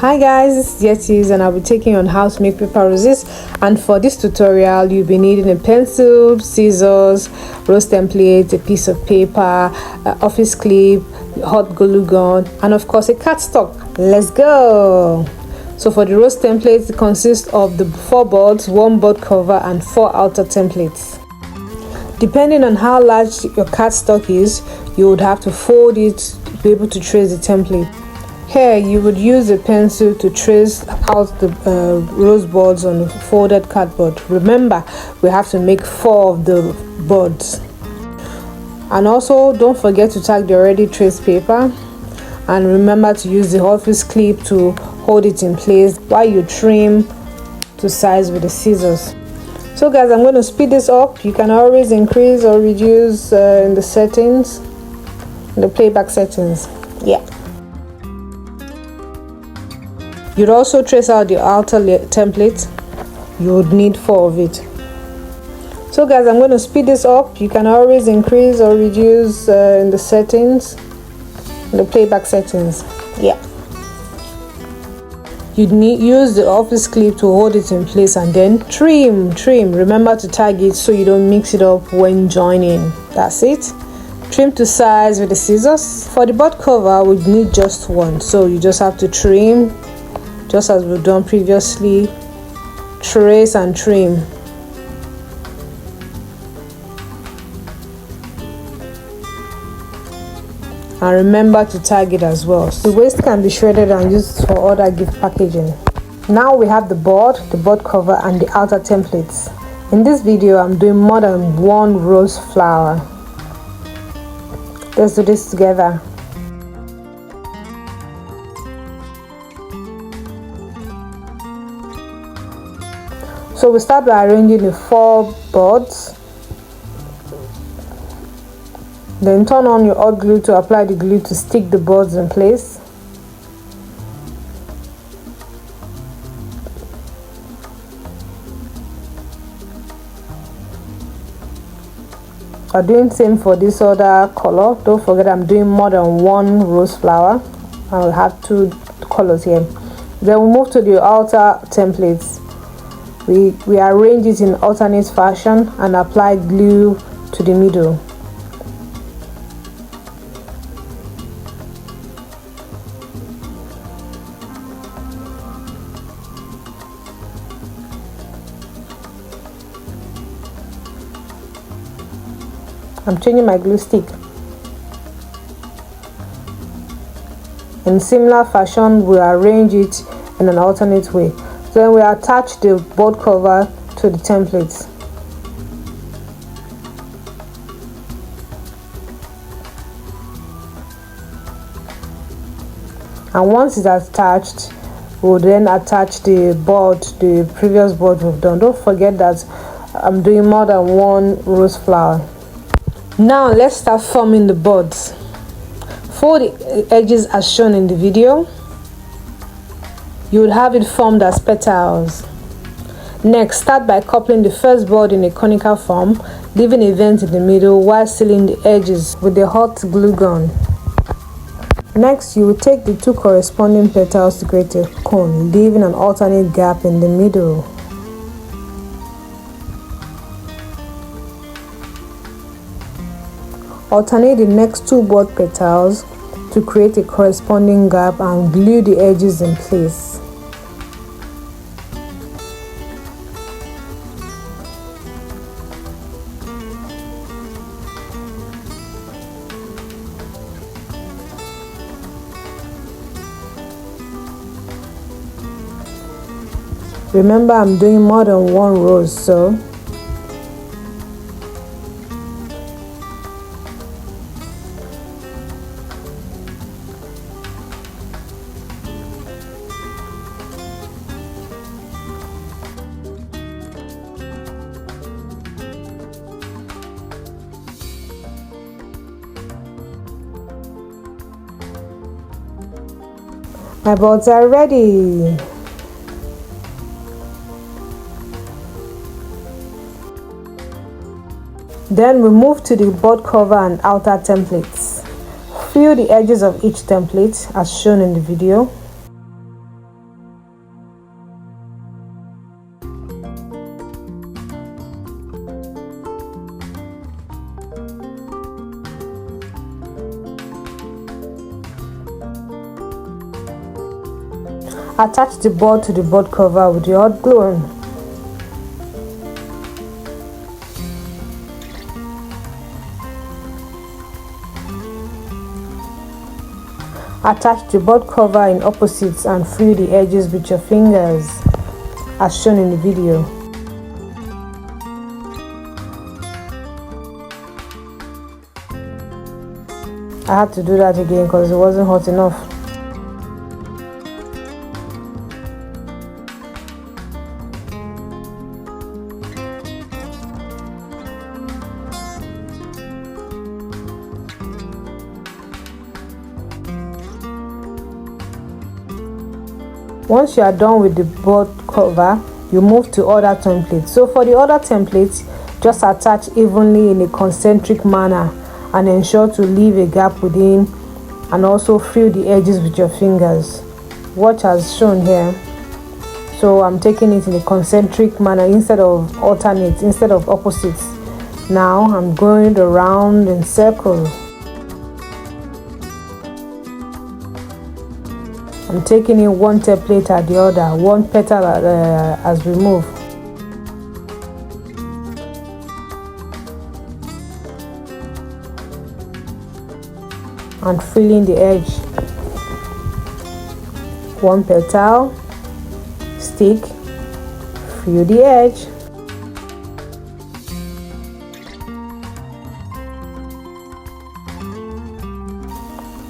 Hi guys, this is Yetis and I'll be taking you on how to make paper roses. And for this tutorial you'll be needing a pencil, scissors, rose template, a piece of paper, office clip, hot glue gun, and of course a cardstock. Let's go. So for the rose template, it consists of the 4 boards, 1 board cover and 4 outer templates. Depending on how large your cardstock is, you would have to fold it to be able to trace the template. Here you would use a pencil to trace out the rose boards on the folded cardboard. Remember, we have to make 4 of the boards. And also don't forget to tag the already traced paper, and remember to use the office clip to hold it in place while you trim to size with the scissors. So guys, I'm going to speed this up. You can always increase or reduce in the settings, in the playback settings. Yeah. You'd also trace out the outer template. You would need 4 of it. So guys, I'm going to speed this up. You can always increase or reduce in the settings, in the playback settings. Yeah. You'd use the office clip to hold it in place and then trim. Remember to tag it so you don't mix it up when joining. That's it. Trim to size with the scissors. For the board cover, we need just 1, so you just have to trim just as we've done previously. Trace and trim. And remember to tag it as well. The waste can be shredded and used for other gift packaging. Now we have the board cover and the outer templates. In this video I'm doing more than 1 rose flower. Let's do this together. So we start by arranging the 4 boards. Then turn on your hot glue to apply the glue to stick the boards in place. I'm doing same for this other color. Don't forget I'm doing more than 1 rose flower. I will have 2 colors here. Then we move to the outer templates. We arrange it in alternate fashion and apply glue to the middle. I'm changing my glue stick. In similar fashion, we arrange it in an alternate way. Then we attach the board cover to the templates. And once it's attached, we'll then attach the board, the previous board we've done. Don't forget that I'm doing more than 1 rose flower. Now let's start forming the boards. Fold the edges as shown in the video. You would have it formed as petals. Next, start by coupling the first board in a conical form, leaving a vent in the middle while sealing the edges with the hot glue gun. Next, you will take the 2 corresponding petals to create a cone, leaving an alternate gap in the middle. Alternate the next 2 board petals to create a corresponding gap and glue the edges in place. Remember, I'm doing more than 1 rose, so my boards are ready. Then we move to the board cover and outer templates. Fill the edges of each template as shown in the video. Attach the board to the board cover with your hot glue. Attach the board cover in opposites and frill the edges with your fingers as shown in the video. I had to do that again because it wasn't hot enough. Once you are done with the board cover, you move to other templates. So for the other templates, just attach evenly in a concentric manner and ensure to leave a gap within, and also frill the edges with your fingers. Watch as shown here. So I'm taking it in a concentric manner instead of alternate, instead of opposites. Now I'm going around in circles. I'm taking in one template at the other, one petal as we move. And filling the edge. One petal, stick, fill the edge.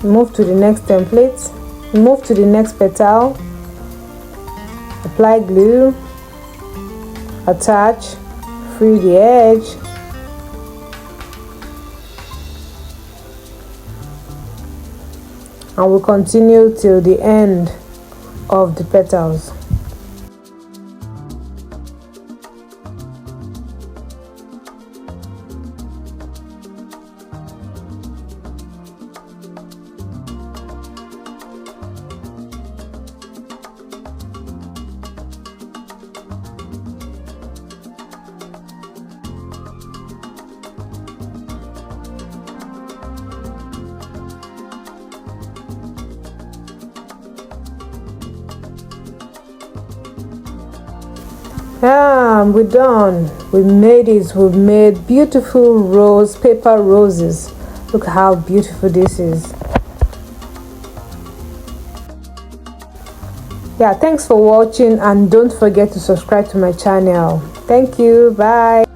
Move to the next template. Move to the next petal, apply glue, attach, fill the edge, and we'll continue till the end of the petals. We're done. We made it. We've made beautiful paper roses. Look how beautiful this is. Yeah, thanks for watching, and don't forget to subscribe to my channel. Thank you. Bye.